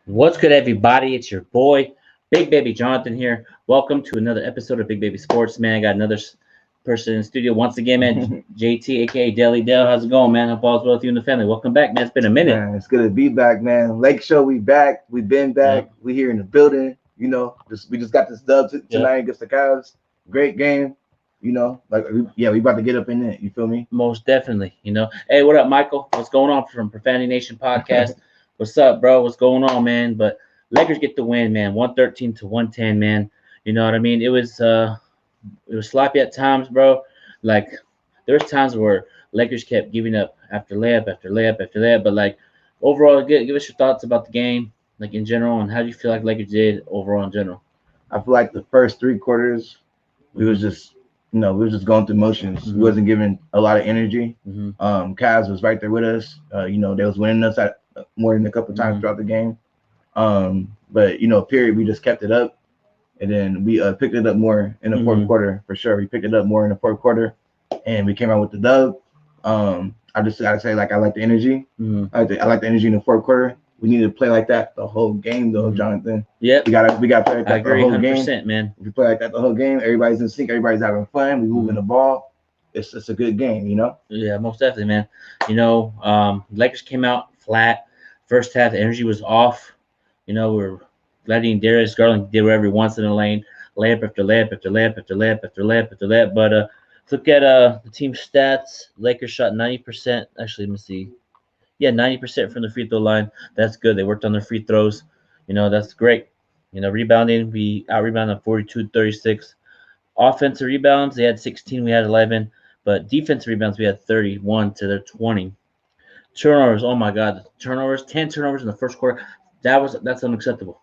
What's good, everybody? It's your boy, Big Baby Jonathan here. Welcome to another episode of Big Baby Sports, man. I got another person in the studio once again, man. JT, aka DellyDell. How's it going, man? Hope all's well with you and the family. Welcome back, man. It's been a minute. Man, it's good to be back, man. Lake Show, we back. We've been back. Yep. We here in the building. You know, we just got this dub tonight against the Cavs. Great game. You know, we about to get up in it. You feel me? Most definitely. You know, hey, what up, Michael? What's going on from Profanity Nation Podcast? What's up, bro? What's going on, man? But Lakers get the win, man. 113 to 110, man. You know what I mean? It was sloppy at times, bro. Like there was times where Lakers kept giving up after layup after layup after layup. But like overall, give us your thoughts about the game, like in general, and how do you feel like Lakers did overall in general? I feel like the first three quarters, we was just going through motions. Mm-hmm. We wasn't giving a lot of energy. Mm-hmm. Cavs was right there with us. You know, they was winning us at more than a couple times throughout the game. But you know, period, we just kept it up, and then we picked it up more in the fourth quarter for sure. We picked it up more in the fourth quarter, and we came out with the dub. I just gotta say, like, I like the energy. I like the energy in the fourth quarter. We need to play like that the whole game, though, Jonathan. Yep. We gotta play like that I agree, the whole 100%, game, man. If we play like that the whole game, everybody's in sync, everybody's having fun. We moving the ball. It's a good game, you know. Yeah, most definitely, man. You know, Lakers came out flat. First half, the energy was off. You know, we were letting Darius Garland do whatever he wants in the lane, layup after layup after layup after layup after layup after layup. But look at the team stats. Lakers shot 90%. Actually, let me see. Yeah, 90% from the free throw line. That's good. They worked on their free throws. You know, that's great. You know, rebounding, we out-rebounded 42-36. Offensive rebounds, they had 16. We had 11. But defensive rebounds, we had 31 to their 20. Turnovers, oh my God, turnovers, 10 turnovers in the first quarter. That's unacceptable.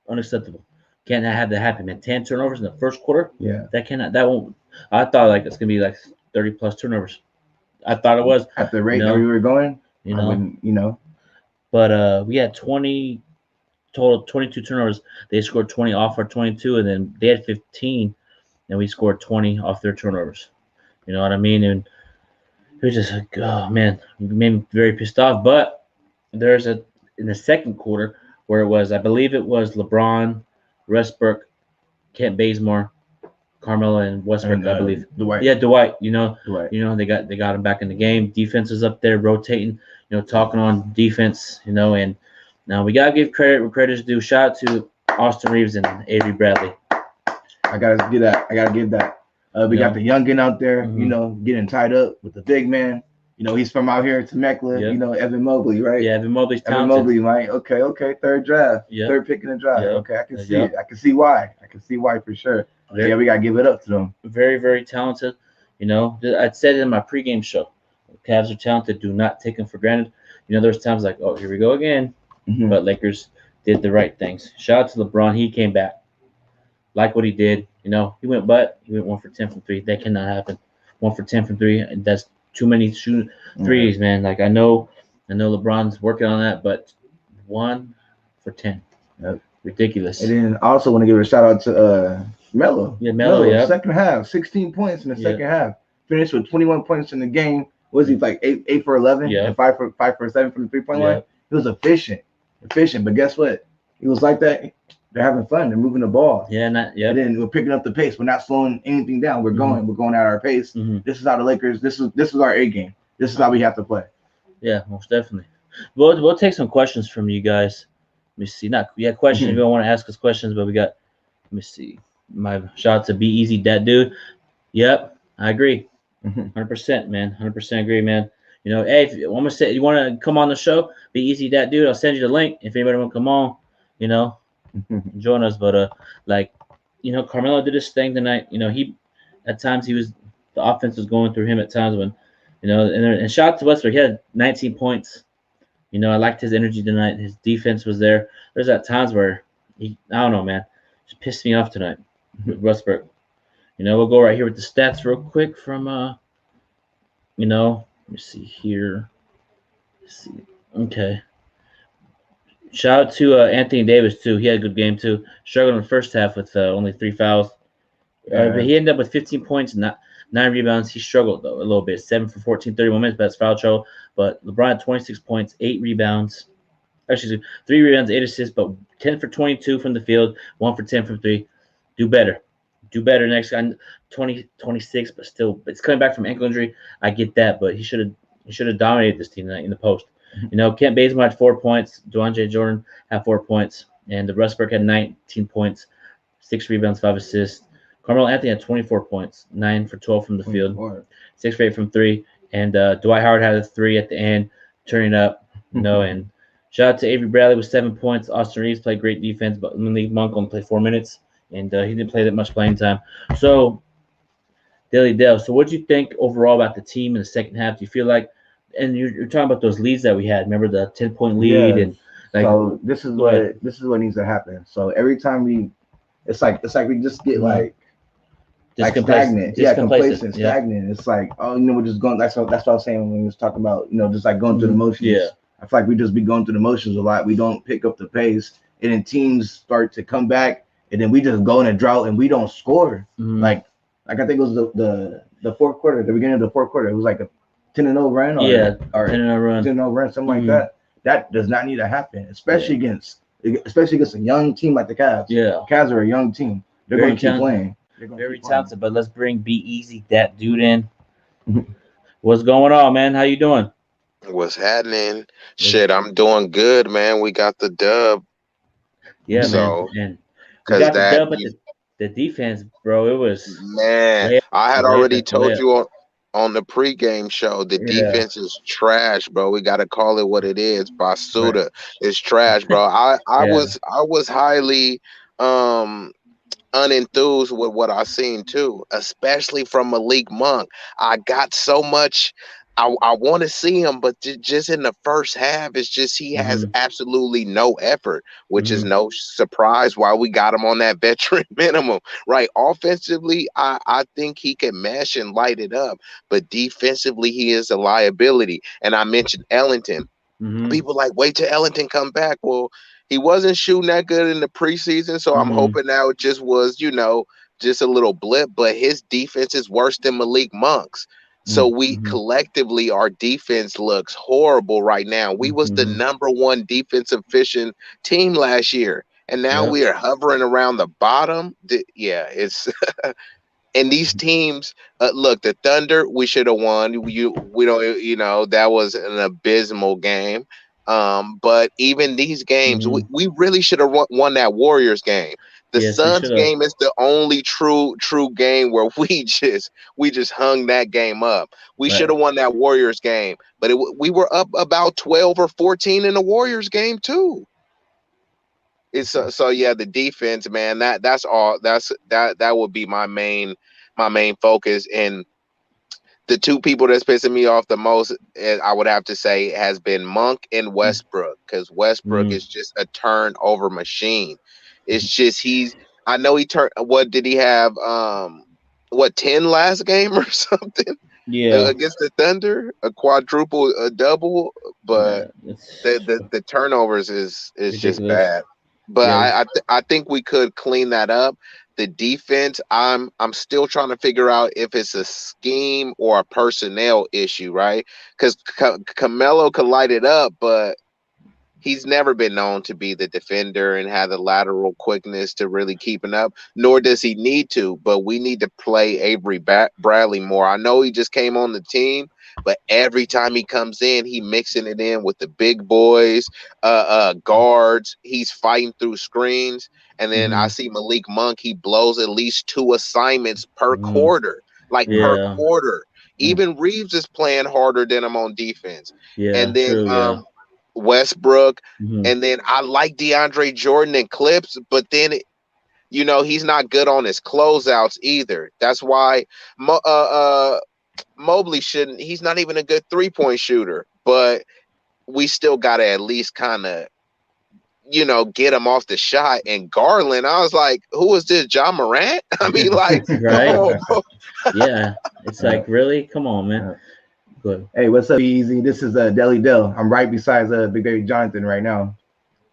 Unacceptable. Can't have that happen, man. 10 turnovers in the first quarter. Yeah. That won't. I thought like it's gonna be like 30 plus turnovers. I thought it was At the rate that we were going, you know. I wouldn't, you know. But we had 22 turnovers. They scored 20 off our 22, and then they had 15, and we scored 20 off their turnovers. You know what I mean? And it was just like, oh man, it made me very pissed off. But there's in the second quarter where it was, I believe it was LeBron, Westbrook, Kent Bazemore, Carmelo, and Westbrook, I believe. Dwight. Yeah, Dwight. You know, Dwight. You know, they got him back in the game. Defense is up there, rotating. You know, talking on defense. You know, and now we gotta give credit where credit's due. Shout out to Austin Reeves and Avery Bradley. I gotta give that. We got the youngin out there, you know, getting tied up with the big man. You know, he's from out here in Temecula. Yep. You know, Evan Mobley, right? Yeah, Evan Mobley's talented. Evan Mobley, right? Okay. Third draft. Yep. Third pick in the draft. Yep. Okay, I can see it. I can see why. For sure. Very, we gotta give it up to them. Very, very talented. You know, I said it in my pregame show. Cavs are talented. Do not take them for granted. You know, there's times like, oh, here we go again. But Lakers did the right things. Shout out to LeBron. He came back. Like what he did. You know, he went 1 for 10 from 3. That cannot happen. 1 for 10 from 3. And that's too many shooting threes, man. Like I know LeBron's working on that, but 1 for 10. Yep. Ridiculous. And then I also want to give a shout out to Melo. Yeah, Melo, yeah. Second half, 16 points in the second half. Finished with 21 points in the game. Was he like 8 for 11? Yeah. And 5 for 7 from the 3-point line? He was efficient. But guess what? He was like that. They're having fun. They're moving the ball. Yeah, And then we're picking up the pace. We're not slowing anything down. We're going. We're going at our pace. This is how the Lakers. This is our A game. This is how we have to play. Yeah, most definitely. We'll take some questions from you guys. Let me see. Questions. If you don't want to ask us questions, but we got. Let me see. My shout out to Be Easy, that dude. Yep, I agree. 100%, man. 100% agree, man. You know, hey, if you want to come on the show, Be Easy, that dude. I'll send you the link if anybody want to come on. You know. Join us, but like, you know, Carmelo did his thing tonight. You know, at times the offense was going through him at times when, you know, and shout out to Westbrook. He had 19 points. You know, I liked his energy tonight. His defense was there. There's at times where I don't know, man, just pissed me off tonight. Westbrook. We'll go right here with the stats real quick from let me see here. Let's see. Okay. Shout out to Anthony Davis too. He had a good game too. Struggled in the first half with only 3 fouls. But he ended up with 15 points and 9 rebounds. He struggled though a little bit. 7 for 14, 31 minutes, but that's foul trouble. But LeBron had 26 points, 8 rebounds. Actually, 3 rebounds, 8 assists, but 10 for 22 from the field, 1 for 10 from 3. Do better. Do better next guy. 20, 26, but still, it's coming back from ankle injury. I get that, but he should have dominated this team tonight in the post. Kent Bazemore had 4 points. DeAndre Jordan had 4 points, and the Westbrook had 19 points, 6 rebounds, 5 assists. Carmelo Anthony had 24 points, 9 for 12 from the field, 6 for 8 from 3, and Dwight Howard had a 3 at the end, turning up. And shout out to Avery Bradley with 7 points. Austin Reeves played great defense, but Malik Monk only played 4 minutes, and he didn't play that much playing time. So, DellyDell, so what do you think overall about the team in the second half? Do you feel like, and you're talking about those leads that we had. Remember the 10-point lead, and so this is what needs to happen. So every time it's like we just get stagnant. Complacent, stagnant. It's like, we're just going. That's what I was saying when we was talking about, just like going through the motions. Yeah. I feel like we just be going through the motions a lot. We don't pick up the pace, and then teams start to come back, and then we just go in a drought and we don't score. Like I think it was the fourth quarter, the beginning of the fourth quarter. It was like a 10-0 run, or 10-0 run, something like that. That does not need to happen, especially against a young team like the Cavs. Yeah, Cavs are a young team. They're going to keep playing. Very talented, but let's bring Be Easy, that dude, in. What's going on, man? How you doing? What's happening? Shit, I'm doing good, man. We got the dub. Yeah, so, man. We got the dub, but the defense, bro, it was... Man, I had already told you on the pregame show, the defense is trash, bro. We got to call it what it is. Basuda is trash, bro. I was highly unenthused with what I seen too, especially from Malik Monk. I got so much. I want to see him, but just in the first half, it's just he has absolutely no effort, which is no surprise why we got him on that veteran minimum, right? Offensively, I think he can mesh and light it up, but defensively, he is a liability. And I mentioned Ellington. People like, wait till Ellington come back. Well, he wasn't shooting that good in the preseason, so I'm hoping now it just was, just a little blip, but his defense is worse than Malik Monk's. So we collectively, our defense looks horrible right now. We was the number 1 defensive efficient team last year, and now we are hovering around the bottom. It's and these teams. Look, the Thunder, we should have won. We don't, that was an abysmal game. But even these games, we really should have won that Warriors game. The Suns game is the only true game where we just hung that game up. We should have won that Warriors game, but we were up about 12 or 14 in the Warriors game too. It's so yeah, the defense, man. That's all. That would be my main focus. And the two people that's pissing me off the most, I would have to say, has been Monk and Westbrook, because Westbrook is just a turnover machine. It's just I know he turned. What did he have? 10 last game or something? Yeah, against the Thunder, a quadruple, a double, but the turnovers is just bad. But I think we could clean that up. The defense, I'm still trying to figure out if it's a scheme or a personnel issue, right? Because Carmelo could light it up, but he's never been known to be the defender and have the lateral quickness to really keeping up, nor does he need to. But we need to play Avery Bradley more. I know he just came on the team, but every time he comes in, he mixing it in with the big boys, guards. He's fighting through screens. And then I see Malik Monk, he blows at least 2 assignments per quarter, per quarter. Even Reeves is playing harder than him on defense. And then Westbrook, and then I like DeAndre Jordan in clips, but then he's not good on his closeouts either. That's why Mobley shouldn't. He's not even a good 3-point shooter, but we still gotta at least kind of get him off the shot. And Garland, I was like, who is this, John Morant? I mean, like, Right? come on, bro. Yeah, it's like, really, come on, man. Good. Hey, what's up, Easy? This is DellyDell. I'm right beside Big Baby Jonathan right now.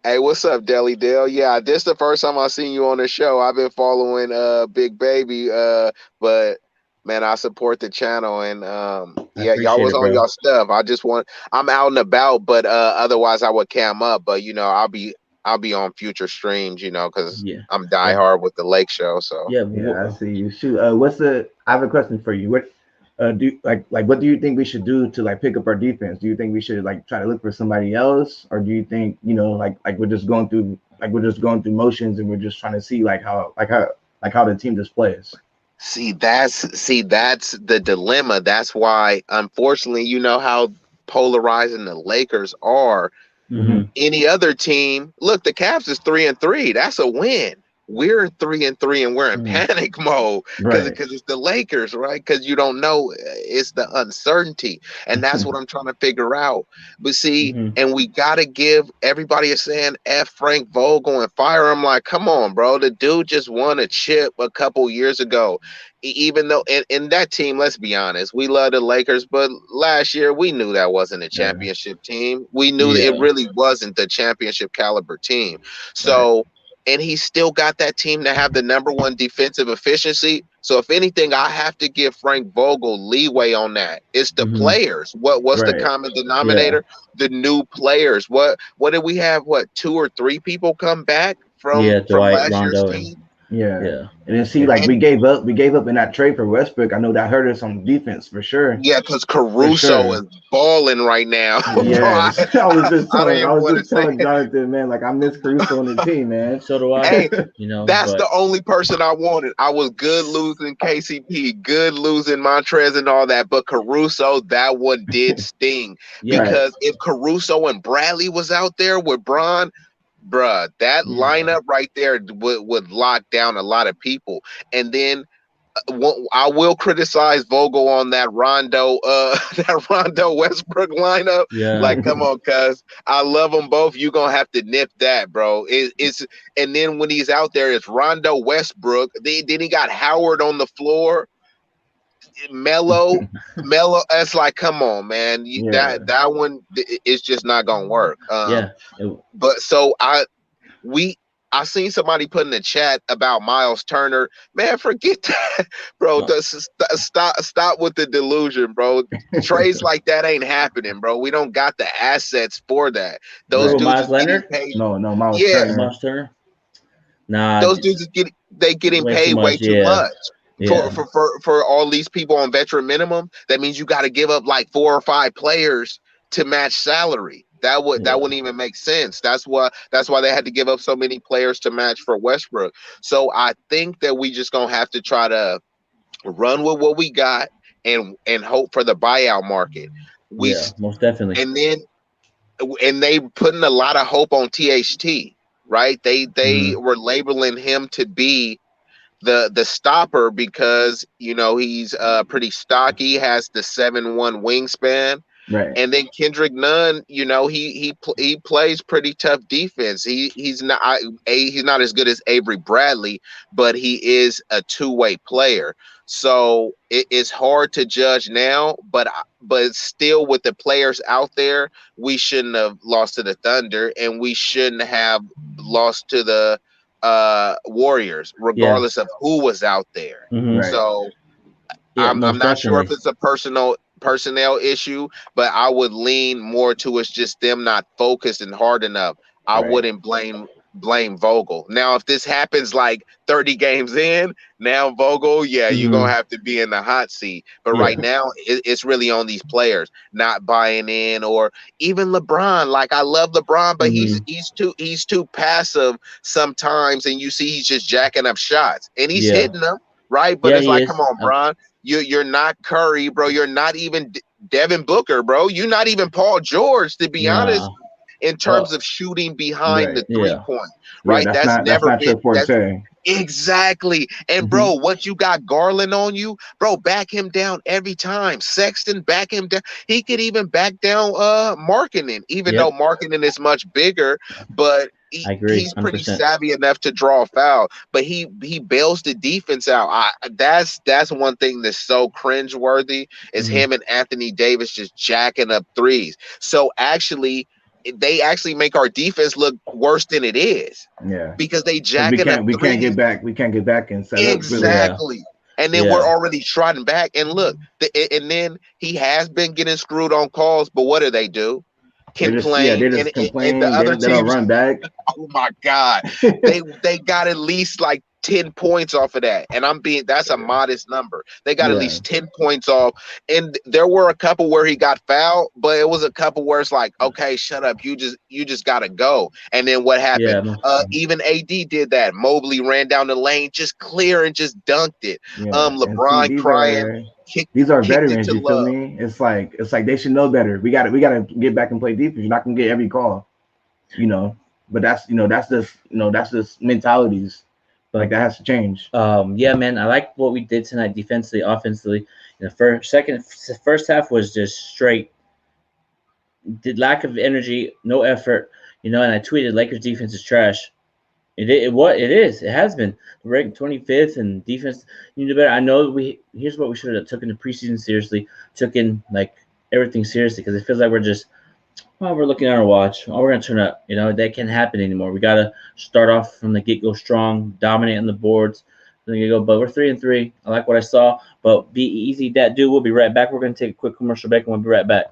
Hey, what's up, DellyDell? Yeah, this the first time I seen you on the show. I've been following Big Baby, but man, I support the channel, and yeah, y'all was on y'all stuff. I'm out and about, but otherwise I would cam up. But I'll be on future streams, because I'm diehard with the Lake Show. So yeah, I see you. Shoot, I have a question for you. What what do you think we should do to like pick up our defense? Do you think we should like try to look for somebody else, or do you think like we're just going through motions and we're just trying to see how the team displays? See, that's the dilemma. That's why, unfortunately, how polarizing the Lakers are. Mm-hmm. Any other team, look, the Cavs is 3-3. That's a win. We're 3-3 and we're in panic mode because it's the Lakers, right? Because you don't know, it's the uncertainty, and that's what I'm trying to figure out. But see, and we gotta give everybody is saying F Frank Vogel and fire him. Like, come on, bro, the dude just won a chip a couple years ago. Even though in that team, let's be honest, we love the Lakers, but last year we knew that wasn't a championship team. We knew it really wasn't the championship caliber team. So. And he still got that team to have the #1 defensive efficiency. So if anything, I have to give Frank Vogel leeway on that. It's the players. What's the common denominator? The new players. What did we have? 2 or 3 people come back from last year's team? Yeah. And then see, we gave up in that trade for Westbrook. I know that hurt us on defense for sure. Yeah, because Caruso is balling right now. Yeah, I was just telling Jonathan, man, I miss Caruso on the team, man. So do I. Hey, that's the only person I wanted. I was good losing KCP, good losing Montrez and all that, but Caruso, that one did sting. Because if Caruso and Bradley was out there with Bron, bruh, that lineup right there would lock down a lot of people. And then I will criticize Vogel on that Rondo Westbrook lineup. Yeah. Like, come on, cuz I love them both. You gonna have to nip that, bro. It's and then when he's out there, it's Rondo Westbrook. Then he got Howard on the floor. Melo. That's like, come on, man. That one is just not gonna work. But so I seen somebody put in the chat about Miles Turner. Man, forget that, bro. Stop with the delusion, bro. Trades like that ain't happening, bro. We don't got the assets for that. Those dudes Miles Leonard? No, Miles Turner. Miles Turner. Nah, those dudes is getting paid way too much. For all these people on veteran minimum, that means you got to give up 4 or 5 players to match salary. That wouldn't even make sense. That's why they had to give up so many players to match for Westbrook. So I think that we just gonna have to try to run with what we got and hope for the buyout market. Most definitely. And they putting a lot of hope on THT, right? They were labeling him to be the stopper because he's pretty stocky, has the 7'1" wingspan, right? And then Kendrick Nunn, he plays pretty tough defense. He's not as good as Avery Bradley, but he is a two-way player. So it's hard to judge now, but still with the players out there, we shouldn't have lost to the Thunder, and we shouldn't have lost to the Warriors, regardless of who was out there. Right. So I'm not sure if it's a personnel issue, but I would lean more to it's just them not focused and hard enough. I wouldn't blame Vogel. Now, if this happens 30 games in, now Vogel, you're gonna have to be in the hot seat. But right now, it's really on these players not buying in, or even LeBron. I love LeBron, but he's too passive sometimes, and you see he's just jacking up shots and he's hitting them, right? But it's come on, Bron, you're not Curry, bro. You're not even Devin Booker, bro. You're not even Paul George, to be honest. in terms of shooting behind the Yeah. 3-point, Yeah, right? That's that's never not been your forte. exactly. And bro, what you got Garland on you, bro, back him down every time. Sexton, back him down. He could even back down Markkanen, even though Markkanen is much bigger, but I agree, he's pretty 100%. savvy enough to draw a foul. But he bails the defense out. That's one thing that's so cringeworthy is him and Anthony Davis just jacking up threes. So actually, they actually make our defense look worse than it is. Yeah, because they 'cause jacking up we can't threes. get back. We can't get back and set up. Really. Exactly. And then we're already trotting back. And look, and then he has been getting screwed on calls, but what do? They Complain. just complain. And the other They don't teams, run back. oh my God. They got at least like 10 points off of that. And that's a modest number. They got at least 10 points off. And there were a couple where he got fouled, but it was a couple where it's like, okay, shut up. You just gotta go. And then what happened? Even AD did that. Mobley ran down the lane, just clear and just dunked it. LeBron crying. These are veterans, you feel me? It's like they should know better. We gotta get back and play defense. You're not gonna get every call, But that's just mentalities. Like that has to change. Yeah, man. I like what we did tonight defensively, offensively. In the first half was just straight. Did lack of energy, no effort, and I tweeted Lakers defense is trash. It is. It has been ranked 25th and defense. You need to better. I know here's what we should have taken the preseason seriously, took in like everything seriously because it feels like we're just. Well, we're looking at our watch. Oh, we're gonna turn up. That can't happen anymore. We gotta start off from the get-go strong, dominate on the boards. But we're 3-3. I like what I saw. But be easy, that dude. We'll be right back. We're gonna take a quick commercial break, and we'll be right back.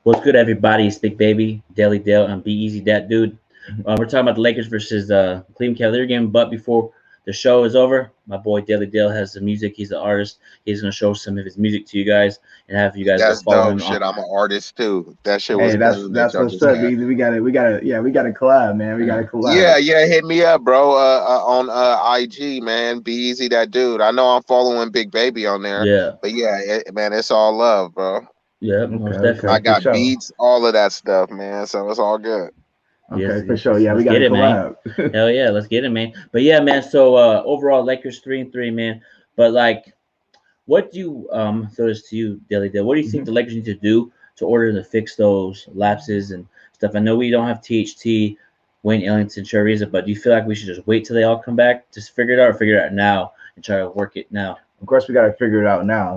What's good, everybody? It's Big Baby, DellyDell, and Be Easy, that dude. We're talking about the Lakers versus Cleveland Cavalier game, but before the show is over, my boy DellyDell has the music. He's an artist. He's going to show some of his music to you guys and have you guys go follow him. Shit, I'm an artist too. That shit was that's what's up, Easy. We got to collab, man. We got to collab. Yeah, hit me up, bro, on IG, man. Be Easy, that dude. I know I'm following Big Baby on there. Yeah. But yeah, man, it's all love, bro. Yeah, most definitely. I got beats, all of that stuff, man. So it's all good. Okay, for sure. Yeah, we got to collab. Hell yeah, let's get it, man. But yeah, man. So overall, Lakers 3-3, man. But like, what do you throw this to you, DellyDell? What do you think the Lakers need to do to order to fix those lapses and stuff? I know we don't have THT, Wayne Ellington, Chariza, but do you feel like we should just wait till they all come back, just figure it out, or figure it out now and try to work it now? Of course, we got to figure it out now,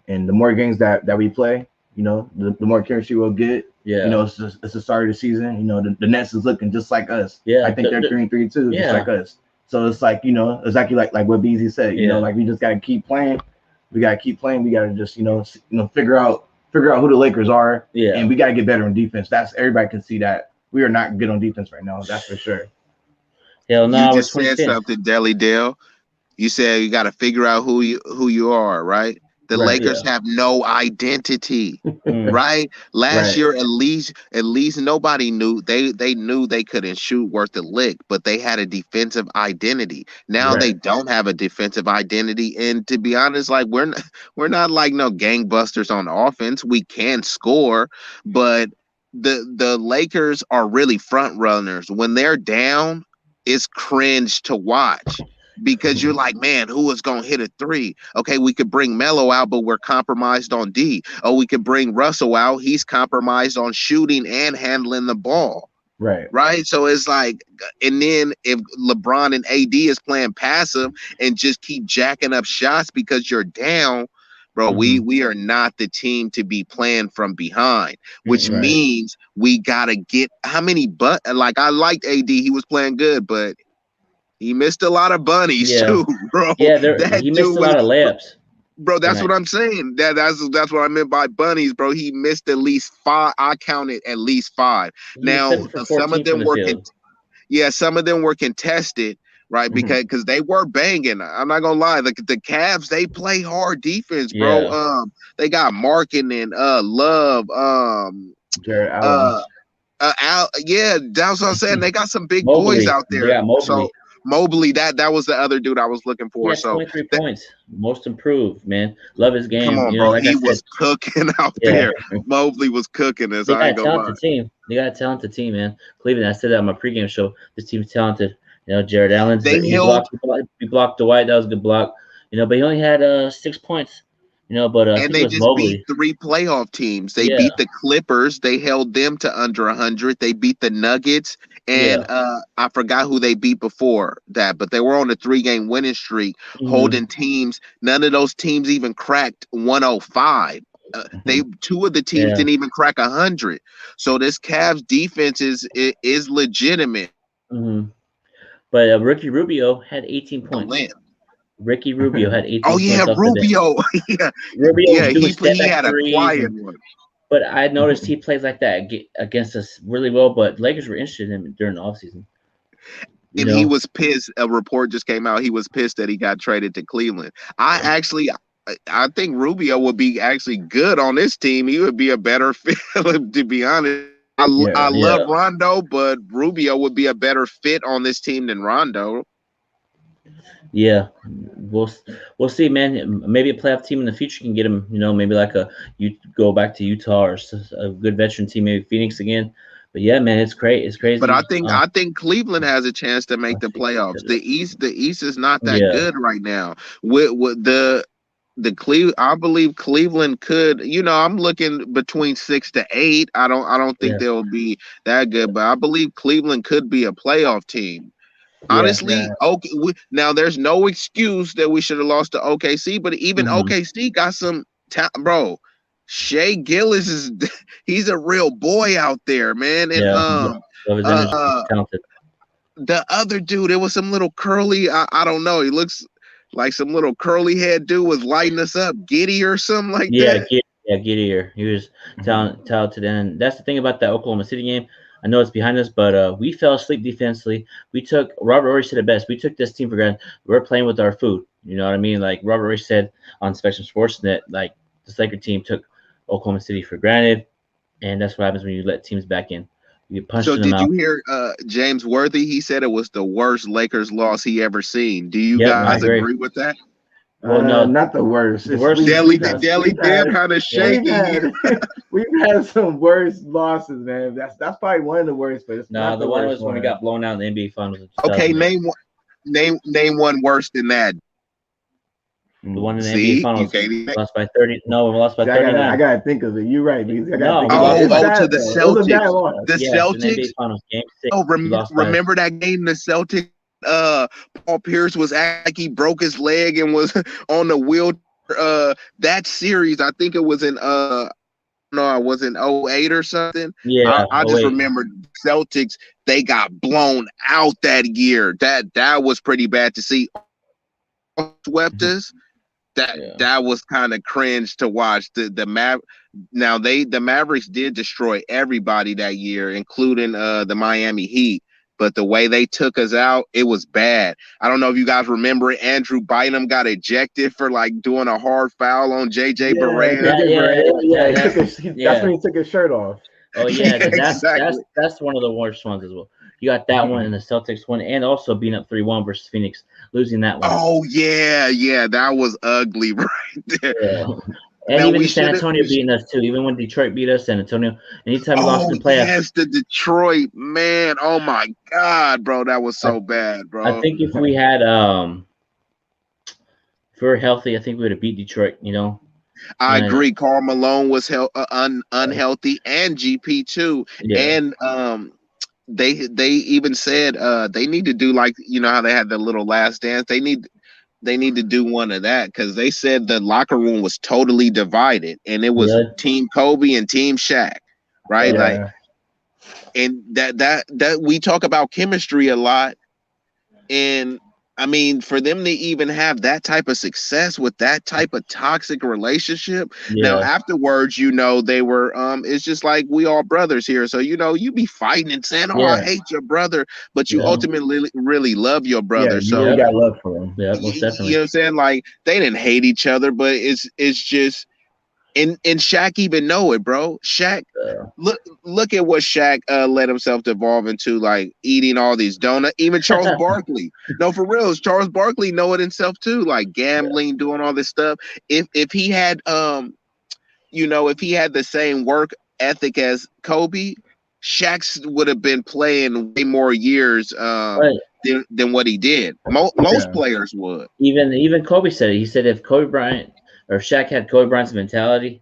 And the more games that we play, the more chemistry we'll get. Yeah. It's the start of the season. The Nets is looking just like us. Yeah. I think they're 3-3 too, just like us. So it's like, exactly like what BZ said. Like we just gotta keep playing. We gotta keep playing. We gotta just figure out who the Lakers are. Yeah. And we gotta get better on defense. That's everybody can see that we are not good on defense right now. That's for sure. Hell no. You just said something, DellyDell. You said you gotta figure out who you are, right? The Lakers have no identity, right? Last year, at least nobody knew. They knew they couldn't shoot worth a lick, but they had a defensive identity. Now they don't have a defensive identity, and to be honest, like we're not like no gangbusters on offense. We can score, but the Lakers are really front runners. When they're down, it's cringe to watch. Because you're like, man, who is going to hit a three? Okay, we could bring Melo out, but we're compromised on D. Oh, we could bring Russell out. He's compromised on shooting and handling the ball. Right. So it's like, and then if LeBron and AD is playing passive and just keep jacking up shots because you're down, bro, we are not the team to be playing from behind, which means we got to get how many like I liked AD. He was playing good, but he missed a lot of bunnies too, bro. Yeah, he missed a lot of layups. Bro, that's what I'm saying. That's what I meant by bunnies, bro. He missed at least 5. I counted at least 5. Now, some of them were some of them were contested, right? Because they were banging. I'm not gonna lie. The Cavs, they play hard defense, bro. Yeah. They got Markin and Love, Jared Allen. yeah, that's what I'm saying. They got some big Mobley. boys out there. They got Mobley. So Mobley, that was the other dude I was looking for. He had 23 points, most improved, man. Love his game. Come on, bro. Like he was cooking out there. Mobley was cooking. They got a talented team. They got a talented team, man. Cleveland. I said that on my pregame show. This team's talented. You know, Jared Allen. He blocked Dwight. That was a good block. You know, but he only had 6 points. You know, but and they just beat 3 playoff teams. They beat the Clippers. They held them to under 100. They beat the Nuggets, and I forgot who they beat before that, but they were on a 3-game winning streak, holding teams. None of those teams even cracked 105. They 2 of the teams didn't even crack 100. So this Cavs defense is legitimate. But Ricky Rubio had 18 points. Ricky Rubio had 18 points. Rubio. Rubio he had a quiet one. But I noticed he plays like that against us really well, but Lakers were interested in him during the offseason. And he was pissed. A report just came out. He was pissed that he got traded to Cleveland. I think Rubio would be actually good on this team. He would be a better fit, to be honest. I love Rondo, but Rubio would be a better fit on this team than Rondo. Yeah, we'll see, man. Maybe a playoff team in the future can get him. You know, maybe like you go back to Utah or a good veteran team, maybe Phoenix again. But yeah, man, it's great. It's crazy. But I think Cleveland has a chance to make the playoffs. The East is not that good right now. With the Cleveland, I believe Cleveland could. You know, I'm looking between 6 to 8. I don't think they'll be that good, but I believe Cleveland could be a playoff team. Honestly, okay. Now there's no excuse that we should have lost to OKC, but even OKC got some bro. Shea Gillis he's a real boy out there, man. And talented. The other dude, it was some little curly. I don't know. He looks like some little curly head dude was lighting us up, Giddy or something like that. Giddy. He was talented, and that's the thing about that Oklahoma City game. I know it's behind us, but we fell asleep defensively. Robert Ory said it best. We took this team for granted. We're playing with our food. You know what I mean? Like Robert Ory said on Spectrum Sportsnet, like this Laker team took Oklahoma City for granted, and that's what happens when you let teams back in. You punch them out. So did you hear James Worthy? He said it was the worst Lakers loss he ever seen. Do you guys agree with that? Well, no, not the worst. The worst. DellyDell kind of shaky. We've had some worse losses, man. That's probably one of the worst. But it's not the one was when we got blown out in the NBA Finals. Okay, name one worse than that. The one in the NBA Finals lost by 30. No, we lost by 39. I gotta think of it. You're right. To the Celtics. The Celtics. The NBA Finals, game 6. Oh, remember that game? The Celtics. Paul Pierce was like he broke his leg and was on the wheelchair. That series, I think it was in it was in 08 or something. Yeah, I just remember Celtics. They got blown out that year. That was pretty bad to see. Swept us. That was kind of cringe to watch. The Mavericks did destroy everybody that year, including the Miami Heat. But the way they took us out, it was bad. I don't know if you guys remember it. Andrew Bynum got ejected for like doing a hard foul on JJ Barea. That's when he took his shirt off. Oh yeah, that's one of the worst ones as well. You got that one and the Celtics one, and also being up 3-1 versus Phoenix, losing that one. Oh yeah, that was ugly right there. Yeah. And now even San Antonio beating us too. Even when Detroit beat us, San Antonio, anytime we lost in the playoffs. Yes, the Detroit, man. Oh my God, bro, that was so bad, bro. I think if we had if we were healthy, I think we would have beat Detroit. You know. I agree. Karl Malone was unhealthy, and GP too, and they even said they need to do like how they had the little last dance. They need to do one of that because they said the locker room was totally divided and it was Team Kobe and Team Shaq, right? Yeah. Like, and that we talk about chemistry a lot, and I mean, for them to even have that type of success with that type of toxic relationship. Now, Yeah, afterwards, they were it's just like we all brothers here. So, you be fighting and saying, "Oh, I Yeah, hate your brother," but you yeah, ultimately really love your yeah, brother. you really So, yep, got love for him. yeah, most you know definitely. what I'm saying? Like, they didn't hate each other, but it's just, and Shaq even know it, bro. Shaq, Uh, look at what Shaq let himself devolve into, like eating all these donuts. Even Charles Barkley, no, for real, Charles Barkley know it himself too, like gambling, doing all this stuff. If he had if he had the same work ethic as Kobe, Shaq would have been playing way more years right. than what he did. Most Yeah, players would. Even Kobe said it. He said if Kobe Bryant or Shaq had Kobe Bryant's mentality,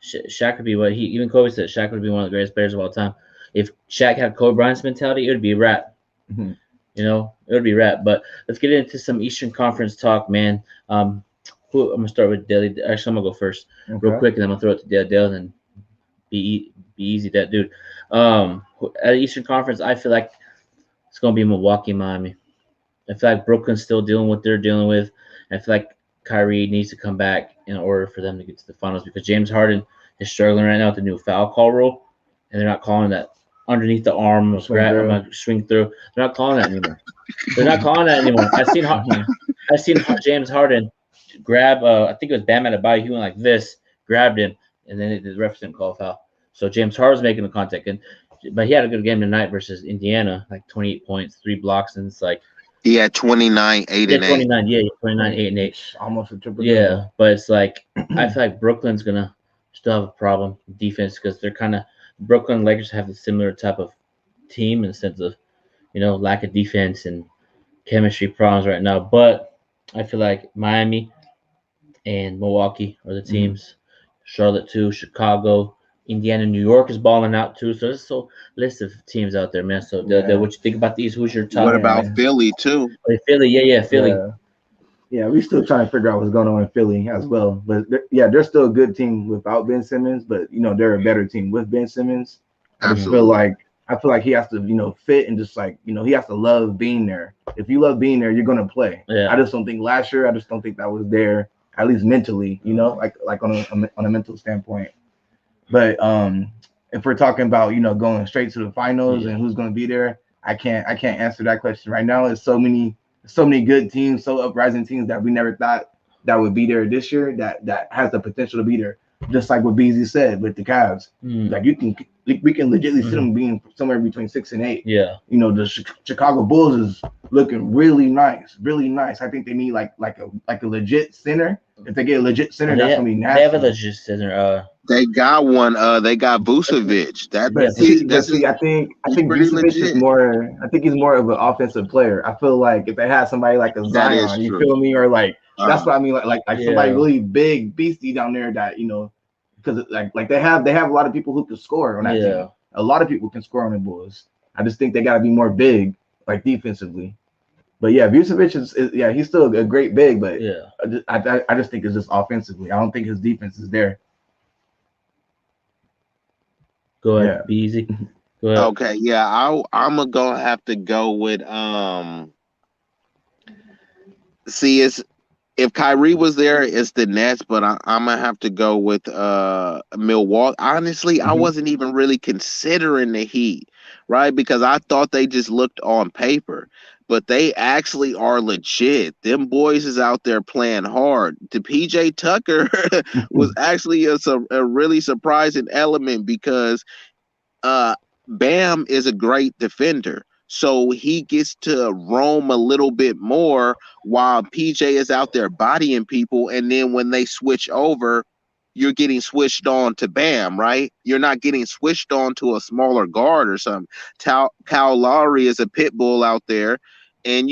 Shaq would be what he. Even Kobe said Shaq would be one of the greatest players of all time. If Shaq had Kobe Bryant's mentality, it would be a wrap. mhm. It would be rap. But let's get into some Eastern Conference talk, man. I'm gonna start with Delly. Actually, I'm gonna go first, real Okay. quick, and then I'm gonna throw it to DellyDell and be easy, that dude. At Eastern Conference, I feel like it's gonna be Milwaukee, Miami. I feel like Brooklyn's still dealing with what they're dealing with. I feel like Kyrie needs to come back in order for them to get to the finals because James Harden is struggling right now with the new foul call rule, and they're not calling that underneath the arm Swing I'm through. gonna swing through. They're not calling that anymore. They're not calling that anymore. Mhm. I've seen James Harden grab. I think it was Bam Adebayo. He went like this, grabbed him, and then the ref didn't call a foul. So James Harden's making the contact, but he had a good game tonight versus Indiana, like 28 points, 3 blocks, and it's like He had 29, 8 yeah, and 8. 29, yeah, 29, 8 and 8. It's almost a triple Yeah, double. but it's like I feel like Brooklyn's gonna still have a problem with defense because they're kind of Brooklyn and Lakers have a similar type of team in the sense of lack of defense and chemistry problems right now. But I feel like Miami and Milwaukee are the Mhm. teams. Charlotte too, Chicago, Indiana, New York is balling out too. So there's a list of teams out there, man. So Yeah, what you think about these? Who's your What top? about yeah, Philly too? Philly, yeah, Philly. yeah. Yeah, we still trying to figure out what's going on in Philly as well. But they're still a good team without Ben Simmons. But they're a better team with Ben Simmons. I just feel Absolutely. like he has to fit and just like he has to love being there. If you love being there, you're gonna play. I Yeah, just don't think last year. I just don't think that was there at least mentally. Like on a mental standpoint. But if we're talking about going straight to the finals yeah, and who's going to be there, I can't answer that question right now. It's so many good teams, so uprising teams that we never thought that would be there this year. That has the potential to be there. Just like what Beasley said with the Cavs, mm, like we can legitimately see mm, them being somewhere between 6 and 8. yeah, The Chicago Bulls is looking really nice, really nice. I think they need like a legit center. If they get a legit center, and that's gonna be they have a nasty. legit center. They got one. They got Vucevic. That Yeah, But he, see, but that's see, his, I think he's pretty Vucevic is legit. more. I think he's more of an offensive player. I feel like if they had somebody like a That is Zion, you true. feel me, or like that's Uh, what I mean, like somebody yeah, really big, beastie down there that because like they have a lot of people who can score on that team. yeah. A lot of people can score on the Bulls. I just think they got to be more big, like defensively. But yeah, Vucevic is yeah, he's still a great big, but Yeah. I just think it's just offensively. I don't think his defense is there. Go Yeah. ahead. Be easy. Go ahead. okay, yeah, I'm gonna have to go with See, it's if Kyrie was there, it's the Nets, but I'm gonna have to go with Milwaukee. Honestly, I Hmm. wasn't even really considering the Heat, right? Because I thought they just looked on paper, but they actually are legit. Them boys is out there playing hard. The PJ Tucker was actually a really surprising element because uh Bam is a great defender. So he gets to roam a little bit more while PJ is out there bodying people. And then when they switch over, you're getting switched on to Bam, right? You're not getting switched on to a smaller guard or something. Kyle Lowry is a pit bull out there. And,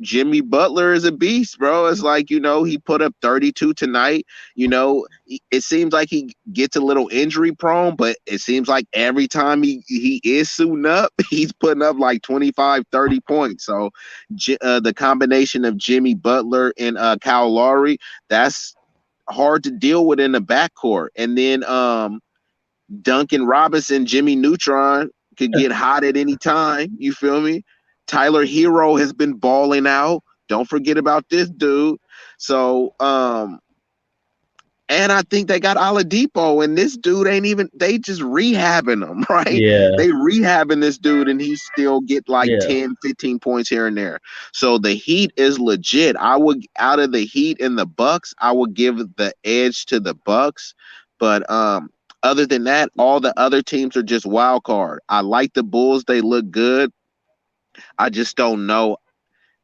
Jimmy Butler is a beast, bro. It's like, he put up 32 tonight. It seems like he gets a little injury prone, but it seems like every time he is suiting up, he's putting up like 25, 30 points. So the combination of Jimmy Butler and Kyle Lowry, that's hard to deal with in the backcourt. And then Duncan Robinson, Jimmy Neutron could get hot at any time. You feel me? Tyler Hero has been balling out. Don't forget about this dude. So, and I think they got Oladipo, and this dude ain't even. They just rehabbing him, right? Yeah. They rehabbing this dude, and he still get like Yeah. 10, 15 points here and there. So the Heat is legit. I would, out of the Heat and the Bucks, I would give the edge to the Bucks. But other than that, all the other teams are just wild card. I like the Bulls; they look good. I just don't know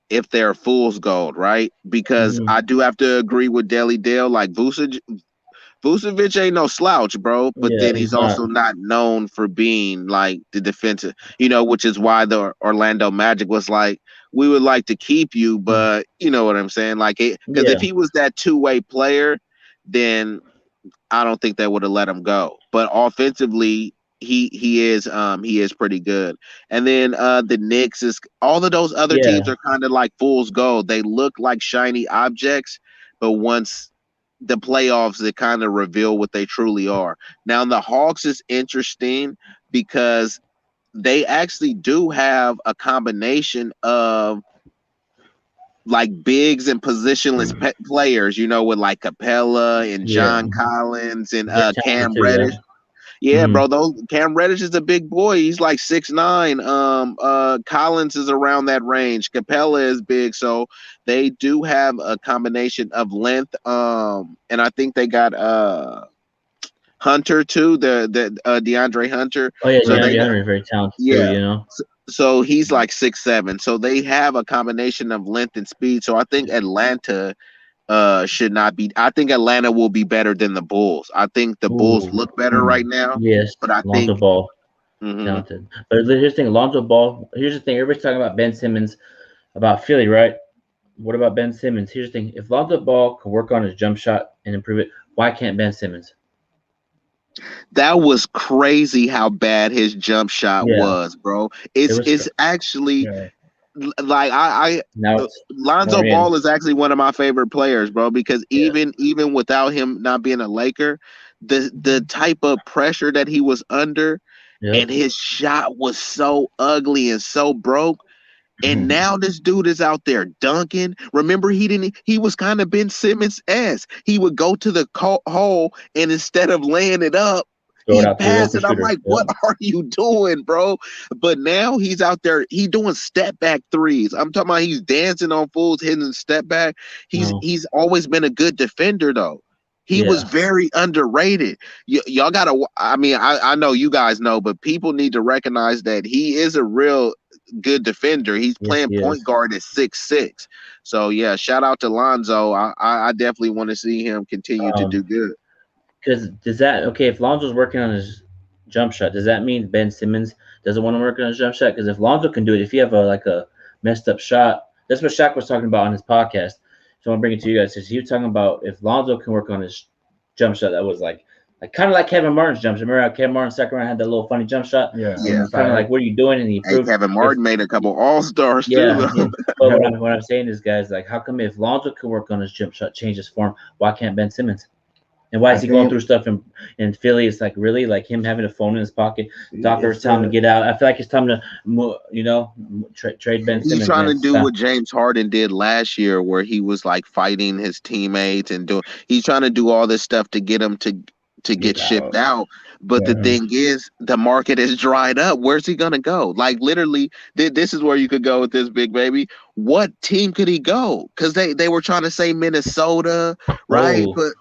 if they're fool's gold, right? Because Mhm. I do have to agree with DellyDell. Like Vucevic ain't no slouch, bro. But Yeah, then he's he's not. also not known for being like the defensive, which is why the Orlando Magic was like, we would like to keep you, but you know what I'm saying? Like, because Yeah. if he was that two-way player, then I don't think they would have let him go. But offensively, he is pretty good. And then the Knicks is all of those other teams Yeah. are kind of like fool's gold. They look like shiny objects, but once the playoffs, it kind of reveal what they truly are. Now the Hawks is interesting because they actually do have a combination of like bigs and positionless players, with like Capella and Yeah. John Collins and They're talented Cam too, yeah. Reddish. Yeah, Mhm. bro. Those Cam Reddish is a big boy. He's like 6'9". Collins is around that range. Capella is big, so they do have a combination of length. And I think they got Hunter too, the DeAndre Hunter. Oh yeah, So they DeAndre got Hunter is very talented too, yeah. you know. So he's like 6'7". So they have a combination of length and speed. So I think Atlanta should not be. I think Atlanta will be better than the Bulls. I think the Bulls Ooh. look better right now, Yes. but I Lonzo think Ball, mhm. talented. But here's the thing, Lonzo Ball. Here's the thing. Everybody's talking about Ben Simmons, about Philly, right? What about Ben Simmons? Here's the thing. If Lonzo Ball can work on his jump shot and improve it, why can't Ben Simmons? That was crazy how bad his jump shot Yeah. was, bro. It was It's actually Yeah. like now it's Lonzo more in. Ball is actually one of my favorite players, bro, because Yeah. even without him not being a Laker, the type of pressure that he was under and Yep. his shot was so ugly and so broke. And now this dude is out there dunking. Remember, he was kind of Ben Simmons-esque. He would go to the hole and instead of laying it up, Throw it he'd out to the pass open it. I'm shooter. like, Yep. what are you doing, bro? But now he's out there, he doing step back threes. I'm talking about he's dancing on fools, hitting step back. No. He's always been a good defender, though. He was Yeah. very underrated. Y'all gotta. I mean, I know you guys know, but people need to recognize that he is a real good defender. He's Yes, playing he is. point guard at 6'6". So yeah, shout out to Lonzo. I definitely want to see him continue to do good. Because does that if Lonzo's working on his jump shot, does that mean Ben Simmons doesn't want to work on his jump shot? Because if Lonzo can do it, if you have a messed up shot, that's what Shaq was talking about on his podcast. So I want to bring it to you guys. He was talking about if Lonzo can work on his jump shot, that was like kind of like Kevin Martin's jump shot. Remember how Kevin Martin second round had that little funny jump shot? Yeah. Yeah. Kind of like, what are you doing? And he Hey, improved. Kevin Martin made a couple All-Stars too, Yeah, though. but what I'm saying is, guys, like, how come if Lonzo can work on his jump shot, change his form, why can't Ben Simmons? And why is he going through stuff in Philly? It's like really like him having a phone in his pocket. Doctor's telling him to get out. I feel like it's time to, trade Ben Simmons. He's trying to do what James Harden did last year, where he was like fighting his teammates and doing. He's trying to do all this stuff to get him to get shipped out. But the thing is, the market is dried up. Where's he gonna go? Like literally, this is where you could go with this big baby. What team could he go? Because they were trying to say Minnesota, right? Oh.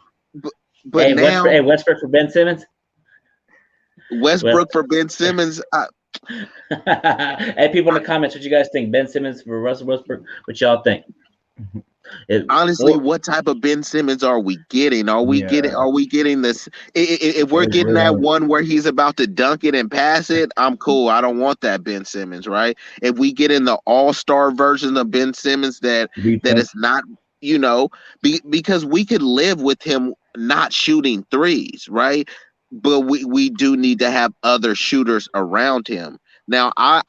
But hey, now Westbrook for Ben Simmons. Westbrook for Ben Simmons. Hey, people in the comments, what you guys think? Ben Simmons for Russell Westbrook? What y'all think? Honestly, what type of Ben Simmons are we getting? Are we getting this? If we're getting that one where he's about to dunk it and pass it, I'm cool. I don't want that Ben Simmons, right? If we get in the all-star version of Ben Simmons that is not, because we could live with him not shooting threes, right? But we do need to have other shooters around him. Now, I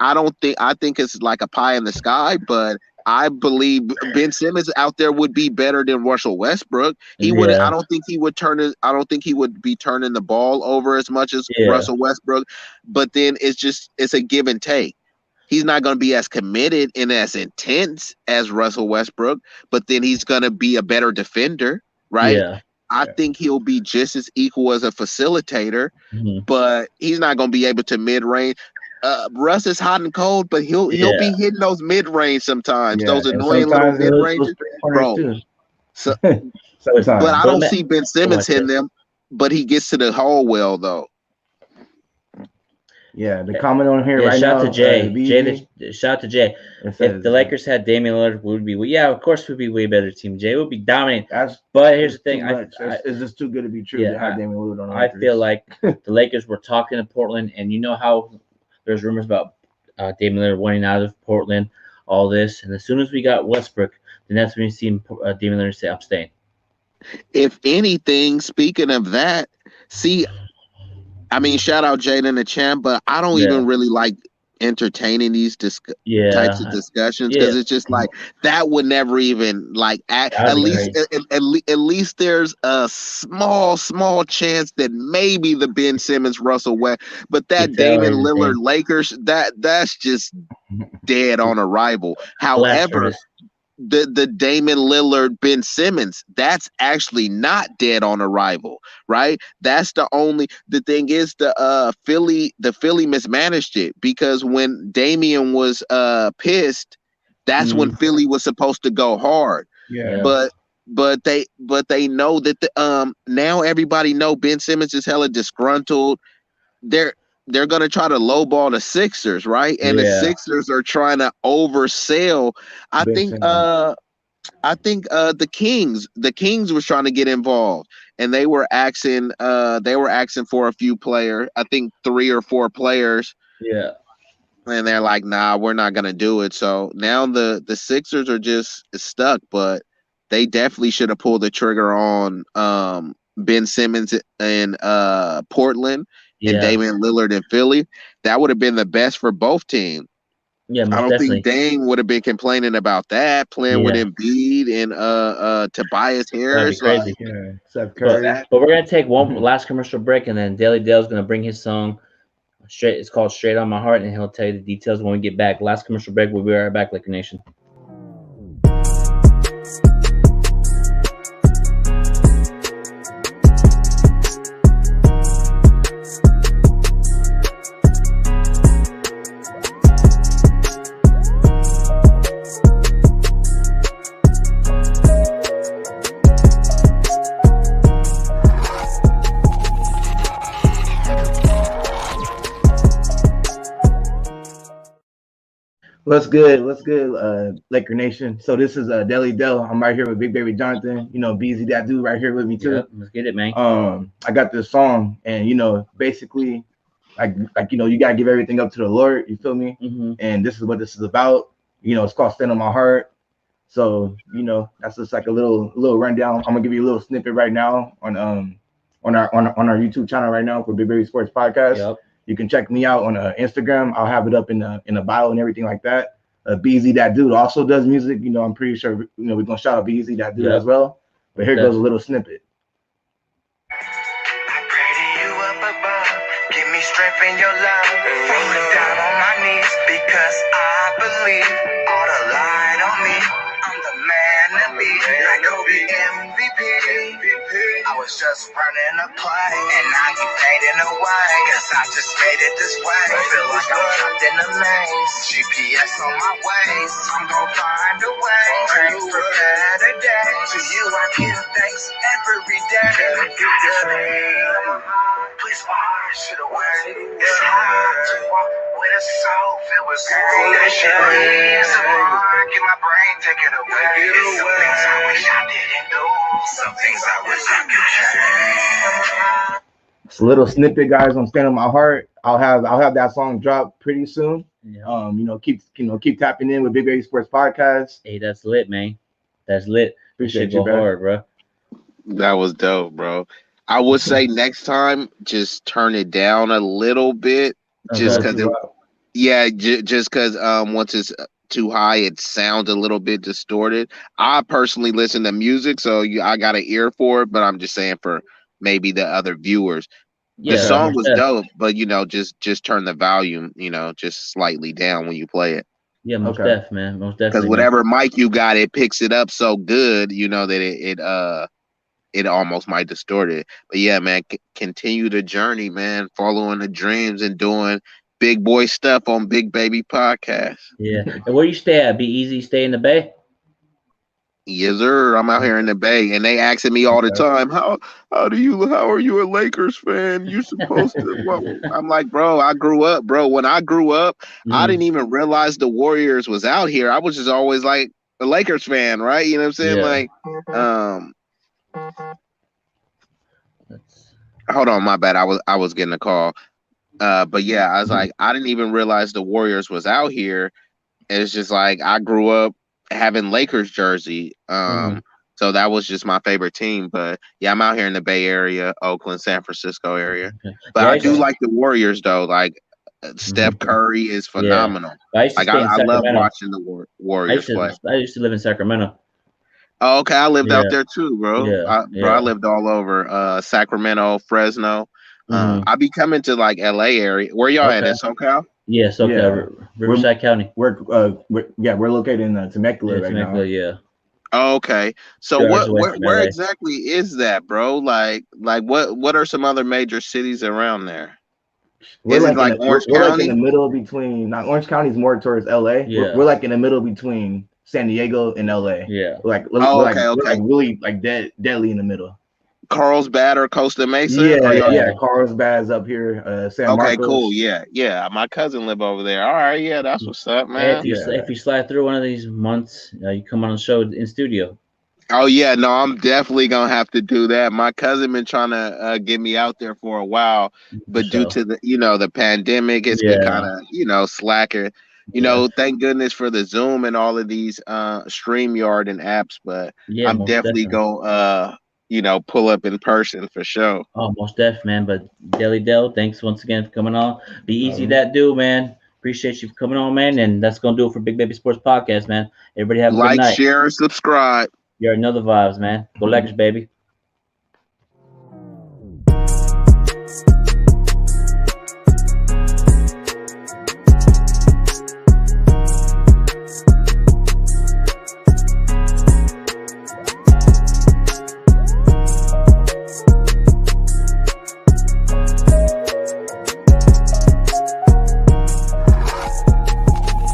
think it's like a pie in the sky, but I believe Ben Simmons out there would be better than Russell Westbrook. He wouldn't. I don't think he would I don't think he would be turning the ball over as much as Russell Westbrook. But then it's a give and take. he's not going to be as committed and as intense as Russell Westbrook, but then he's going to be a better defender, right? Yeah. I think he'll be just as equal as a facilitator, but he's not going to be able to mid-range. Russ is hot and cold, but he'll be hitting those mid-range sometimes. Yeah, Those and annoying little sometimes those mid-ranges, 3-pointers bro. too. So, Sometimes. but I But don't see Ben Simmons hitting them, but he gets to the hole well, though. Yeah, the comment on here Yeah, right shout now. out to Jay. BZ, Shout out to Jay. it If says, the Lakers had Damian Lillard, we would be of course we'd be way better team. Jay would be dominant. that's But here's the too thing, much. It's just too good to be true Yeah, to have Damian Lillard on the I Lakers. feel like the Lakers were talking to Portland, and you know how there's rumors about Damian Lillard wanting out of Portland, all this, and as soon as we got Westbrook, then that's when you see Damian Lillard say, "I'm staying." If anything, speaking of that, see, I mean, shout out Jaden the champ, but I don't even really like entertaining these types of discussions because it's just like that would never even like at least there's a small chance that maybe the Ben Simmons Russell West, but that Damian Lillard Lakers that's just dead on arrival. However, the Damian Lillard Ben Simmons, that's actually not dead on arrival, right? That's the thing is the Philly mismanaged it, because when Damian was pissed, that's when Philly was supposed to go hard. Yeah. But they know that now everybody know Ben Simmons is hella disgruntled. They're going to try to lowball the Sixers, right? And the Sixers are trying to oversell. I think the Kings was trying to get involved, and they were asking for a few players. I think 3 or 4 players. Yeah. And they're like, nah, we're not going to do it. So now the Sixers are just stuck, but they definitely should have pulled the trigger on Ben Simmons in Portland. And Damian Lillard in Philly. That would have been the best for both teams. Yeah, I don't think Dame would have been complaining about that, playing with Embiid and Tobias Harris. That'd be crazy. Seth Curry. But we're gonna take one last commercial break, and then DellyDell is gonna bring his song straight. It's called "Straight on My Heart," and he'll tell you the details when we get back. Last commercial break. We'll be right back, Laker Nation. What's good, Laker Nation? So this is DellyDell. I'm right here with Big Baby Jonathan. You know, BZ, that dude right here with me too. Yep, let's get it, man. I got this song, and you know, basically, like you know, you gotta give everything up to the Lord. You feel me? And this is what this is about. You know, it's called "Stand on My Heart." So you know, that's just like a little rundown. I'm gonna give you a little snippet right now on our YouTube channel right now for Big Baby Sports Podcast. Yep. You can check me out on Instagram. I'll have it up in the bio and everything like that. BZ, that dude, also does music. You know, I'm pretty sure, you know, we're going to shout out BZ, that dude as well. But here goes a little snippet. I pray to you up above. Give me strength in your love. Falling down on my knees because I believe all the light on me. I'm the man to be, like Kobe MVP. I was just running a play, and now you fading away, cause I just made it this way. Feel like I'm trapped in a maze, GPS on my ways, I'm gonna find a way. Thanks for better days, to you I give thanks every day. Please my heart should have went. It's hard to walk with a soul filled with foundation. Some more, get my brain, take it away. It's some things I wish I didn't do, some things I wish I could change. It's a little snippet, guys, on "Stand on My Heart." I'll have that song drop pretty soon. Yeah. You know, keep tapping in with Big Baby Sports Podcast. Hey, that's lit, man. That's lit. Appreciate you, go hard, bro. That was dope, bro. I would say next time, just turn it down a little bit, just because just because once it's too high, it sounds a little bit distorted. I personally listen to music, so I got an ear for it, but I'm just saying for maybe the other viewers, The Yeah, song most was def. dope, but just turn the volume, just slightly down when you play it. Yeah, most Okay. def, man. Most Because definitely, man. whatever mic you got, it picks it up so good, that it almost might distort it. But yeah, man, continue the journey, man, following the dreams and doing big boy stuff on Big Baby Podcast. Yeah. And where you stay at? Be easy. Stay in the Bay. Yes, sir. I'm out here in the Bay, and they asking me all the Okay. time, how are you a Lakers fan? You supposed to? Well, I'm like, bro, I grew up, bro. When I grew up, I Mhm. didn't even realize the Warriors was out here. I was just always like a Lakers fan, right? You know what I'm saying? Yeah. Like, That's, hold on, my bad. I was getting a call. But yeah, I was Mhm. like, I didn't even realize the Warriors was out here. It's just like I grew up having Lakers jersey. Mhm. So that was just my favorite team. But yeah, I'm out here in the Bay Area, Oakland, San Francisco area. Okay. But Yeah, I I used do to, like the Warriors though. Like Steph Mhm. Curry is Yeah. phenomenal. I used to Like stay in I love Sacramento. watching the Warriors play. I used to live in Sacramento. Oh, okay, I lived out Yeah. there too, bro. Yeah. I Yeah. lived all over Sacramento, Fresno. Mhm. I be coming to like LA area. Where y'all at Okay. in SoCal? Yeah. So Yeah. Riverside County. We're located in Temecula Yeah, right Temecula. now. Yeah. Oh, okay. So 2 hours away where from where LA. exactly is that, bro? Like what are some other major cities around there? We're Is it like like Orange we're like in the County? middle between. Not Orange County's more towards LA. Yeah. We're like in the middle between San Diego and LA. Yeah. Oh, okay, We're like okay. really like deadly in the middle. Carlsbad or Costa Mesa? Or Yeah, y'all? Yeah. yeah. Carlsbad's up here. San Okay, cool. Marcos. Yeah, yeah. My cousin live over there. All right, yeah, that's what's up, Hey, man. Yeah. if you slide through one of these months, you come on the show in studio. Oh yeah, no, I'm definitely gonna have to do that. My cousin been trying to get me out there for a while, For but due sure. to the pandemic, it's been kind Yeah. of slacker. Yeah. Thank goodness for the Zoom and all of these StreamYard and apps, but Yeah. I'm Most definitely definitely. gonna pull up in person for sure. Oh, most def, man. But DellyDell, thanks once again for coming on. Be easy, Um, that dude, man. Appreciate you for coming on, man. And that's gonna do it for Big Baby Sports Podcast, man. Everybody have a good Like, night. share, and subscribe. You already know the vibes, man. Go Lakers, baby.